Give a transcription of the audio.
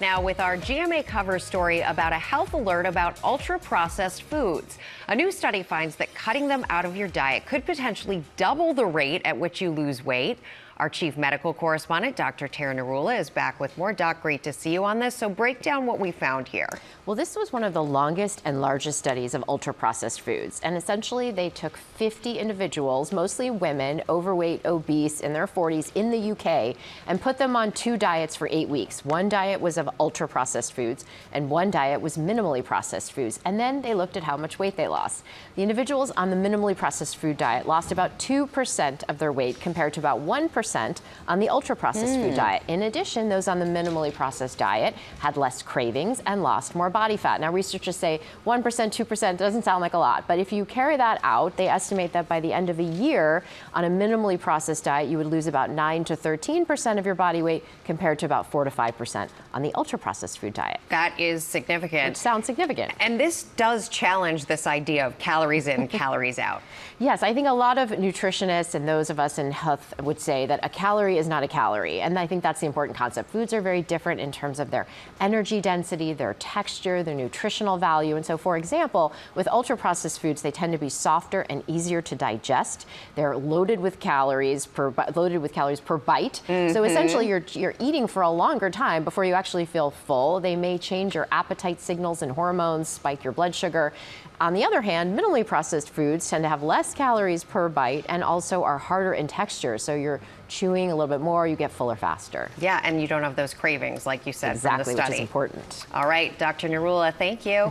Now, with our GMA cover story about a health alert about ultra-processed foods. A new study finds that cutting them out of your diet could potentially double the rate at which you lose weight. Our chief medical correspondent, Dr. Narula, is back with more. Doc, great to see you on this. So break down what we found here. Well, this was one of the longest and largest studies of ultra-processed foods. And essentially, they took 50 individuals, mostly women, overweight, obese, in their 40s in the UK, and put them on two diets for 8 weeks. One diet was of ultra-processed foods, and one diet was minimally processed foods. And then they looked at how much weight they lost. The individuals on the minimally processed food diet lost about 2% of their weight compared to about 1% on the ultra-processed food diet. In addition, those on the minimally processed diet had less cravings and lost more body fat. Now, researchers say 1%, 2% doesn't sound like a lot, but if you carry that out, they estimate that by the end of a year, on a minimally processed diet, you would lose about 9 to 13% of your body weight compared to about 4 to 5% on the ultra-processed food diet. That is significant. Which sounds significant. And this does challenge this idea of calories in, calories out. Yes, I think a lot of nutritionists and those of us in health would say that a calorie is not a calorie. And I think that's the important concept. Foods are very different in terms of their energy density, their texture, their nutritional value. And so, for example, with ultra-processed foods, they tend to be softer and easier to digest. They're loaded with calories per bite. So essentially, you're eating for a longer time before you actually feel full. They may change your appetite signals and hormones, spike your blood sugar. On the other hand, minimally processed foods tend to have less calories per bite and also are harder in texture. So you're chewing a little bit more, you get fuller faster. Yeah, and you don't have those cravings, like you said, exactly, from the study. Which is important. All right, Dr. Narula, thank you.